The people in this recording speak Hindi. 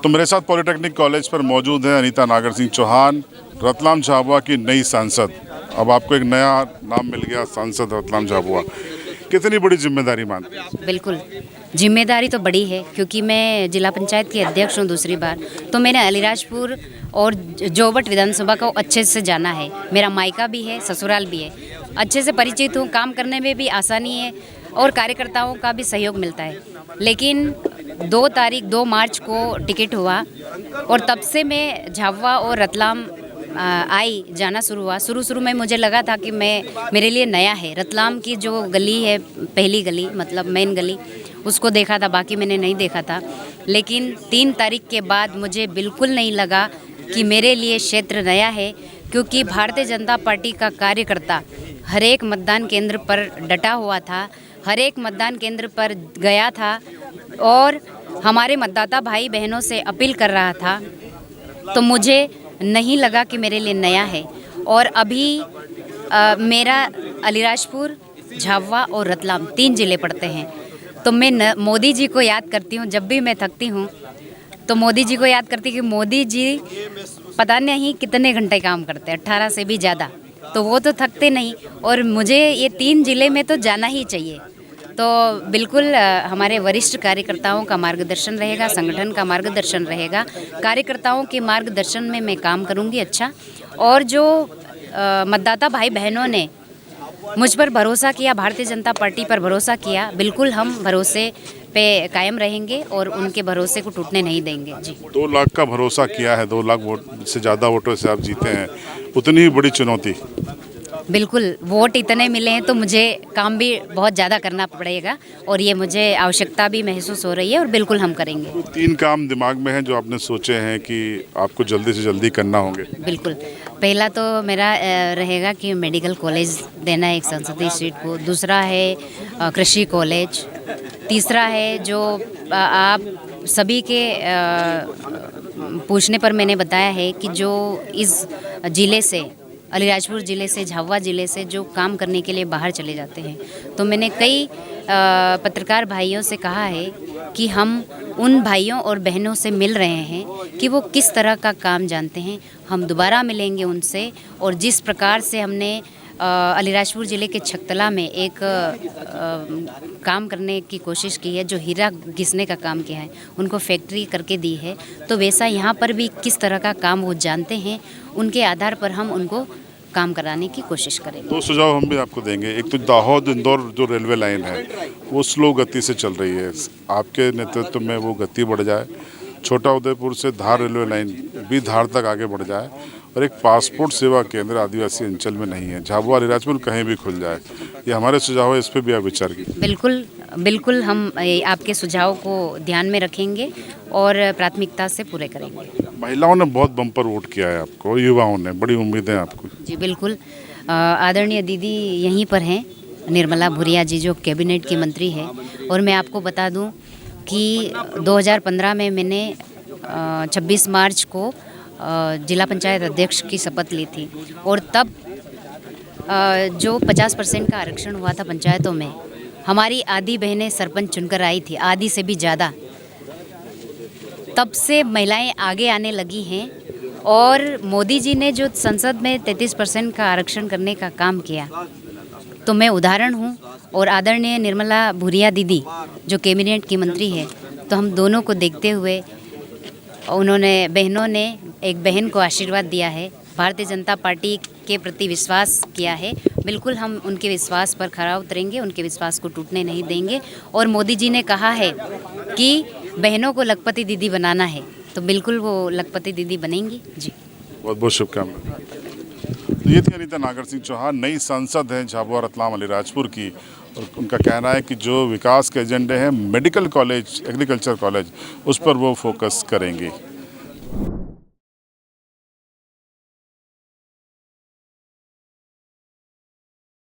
तो मेरे साथ पॉलिटेक्निक कॉलेज पर मौजूद है अनीता नागर सिंह चौहान, रतलाम झाबुआ की नई सांसद। अब आपको एक नया नाम मिल गया, सांसद रतलाम झाबुआ। कितनी बड़ी जिम्मेदारी मानते हैं? बिल्कुल, जिम्मेदारी तो बड़ी है क्योंकि मैं जिला पंचायत की अध्यक्ष हूँ दूसरी बार। तो मैंने अलीराजपुर और जोबट विधानसभा को अच्छे से जाना है। मेरा मायका भी है, ससुराल भी है, अच्छे से परिचित हूँ। काम करने में भी आसानी है और कार्यकर्ताओं का भी सहयोग मिलता है। लेकिन 2 मार्च को टिकट हुआ और तब से मैं झाबुआ और रतलाम आई जाना शुरू हुआ। शुरू में मुझे लगा था कि मेरे लिए नया है। रतलाम की जो गली है, पहली गली मतलब मेन गली, उसको देखा था, बाकी मैंने नहीं देखा था। लेकिन 3 तारीख के बाद मुझे बिल्कुल नहीं लगा कि मेरे लिए क्षेत्र नया है, क्योंकि भारतीय जनता पार्टी का कार्यकर्ता हर एक मतदान केंद्र पर डटा हुआ था, हर एक मतदान केंद्र पर गया था और हमारे मतदाता भाई बहनों से अपील कर रहा था। तो मुझे नहीं लगा कि मेरे लिए नया है। और अभी मेरा अलीराजपुर, झाबुआ और रतलाम 3 जिले पड़ते हैं। तो मैं मोदी जी को याद करती हूँ। जब भी मैं थकती हूँ तो मोदी जी को याद करती हूँ कि मोदी जी पता नहीं कितने घंटे काम करते हैं, 18 से भी ज़्यादा। तो वो तो थकते नहीं और मुझे ये 3 जिले में तो जाना ही चाहिए। तो बिल्कुल हमारे वरिष्ठ कार्यकर्ताओं का मार्गदर्शन रहेगा, संगठन का मार्गदर्शन रहेगा। कार्यकर्ताओं के मार्गदर्शन में मैं काम करूंगी अच्छा। और जो मतदाता भाई बहनों ने मुझ पर भरोसा किया, भारतीय जनता पार्टी पर भरोसा किया, बिल्कुल हम भरोसे पे कायम रहेंगे और उनके भरोसे को टूटने नहीं देंगे। जी, 2 लाख का भरोसा किया है, 2 लाख वोट से ज़्यादा वोटों से आप जीते हैं, उतनी ही बड़ी चुनौती। बिल्कुल वोट इतने मिले हैं तो मुझे काम भी बहुत ज़्यादा करना पड़ेगा और ये मुझे आवश्यकता भी महसूस हो रही है और बिल्कुल हम करेंगे। 3 काम दिमाग में हैं जो आपने सोचे हैं कि आपको जल्दी से जल्दी करना होंगे। बिल्कुल, पहला तो मेरा रहेगा कि मेडिकल कॉलेज देना है एक संसदीय सीट को। दूसरा है कृषि कॉलेज। तीसरा है जो आप सभी के पूछने पर मैंने बताया है कि जो इस ज़िले से, अलीराजपुर ज़िले से, झाबुआ ज़िले से जो काम करने के लिए बाहर चले जाते हैं, तो मैंने कई पत्रकार भाइयों से कहा है कि हम उन भाइयों और बहनों से मिल रहे हैं कि वो किस तरह का काम जानते हैं। हम दोबारा मिलेंगे उनसे और जिस प्रकार से हमने अलीराजपुर ज़िले के छकतला में एक काम करने की कोशिश की है, जो हीरा घिसने का काम किया है, उनको फैक्ट्री करके दी है, तो वैसा यहाँ पर भी किस तरह का काम वो जानते हैं, उनके आधार पर हम उनको काम कराने की कोशिश करेंगे। 2 सुझाव हम भी आपको देंगे। एक तो दाहोद इंदौर जो रेलवे लाइन है वो स्लो गति से चल रही है, आपके नेतृत्व में वो गति बढ़ जाए। छोटा उदयपुर से धार रेलवे लाइन भी धार तक आगे बढ़ जाए और एक पासपोर्ट सेवा केंद्र आदिवासी अंचल में नहीं है, झाबुआ अलीराजपुर कहीं भी खुल जाए। ये हमारे सुझाव है, इस पर भी आप विचार कीजिए। बिल्कुल हम आपके सुझाव को ध्यान में रखेंगे और प्राथमिकता से पूरे करेंगे। महिलाओं ने बहुत बम्पर वोट किया है आपको, युवाओं ने, बड़ी उम्मीदें आपको। जी बिल्कुल, आदरणीय दीदी यहीं पर हैं, निर्मला भूरिया जी जो कैबिनेट की मंत्री है। और मैं आपको बता दूं कि 2015 में मैंने 26 मार्च को जिला पंचायत अध्यक्ष की शपथ ली थी और तब जो 50% का आरक्षण हुआ था पंचायतों में, हमारी आधी बहनें सरपंच चुनकर आई थी, आधी से भी ज़्यादा। तब से महिलाएं आगे आने लगी हैं और मोदी जी ने जो संसद में 33% का आरक्षण करने का काम किया, तो मैं उदाहरण हूँ। और आदरणीय निर्मला भूरिया दीदी जो कैबिनेट की मंत्री है, तो हम दोनों को देखते हुए बहनों ने एक बहन को आशीर्वाद दिया है, भारतीय जनता पार्टी के प्रति विश्वास किया है। बिल्कुल हम उनके विश्वास पर खरा उतरेंगे, उनके विश्वास को टूटने नहीं देंगे। और मोदी जी ने कहा है कि बहनों को लखपति दीदी बनाना है, तो बिल्कुल वो लखपति दीदी बनेंगी। जी, बहुत बहुत शुभकामनाएं। तो ये थी अनीता नागर सिंह चौहान, नई सांसद हैं झाबुआ रतलाम अलीराजपुर की, और उनका कहना है कि जो विकास के एजेंडे हैं, मेडिकल कॉलेज, एग्रीकल्चर कॉलेज, उस पर वो फोकस करेंगे।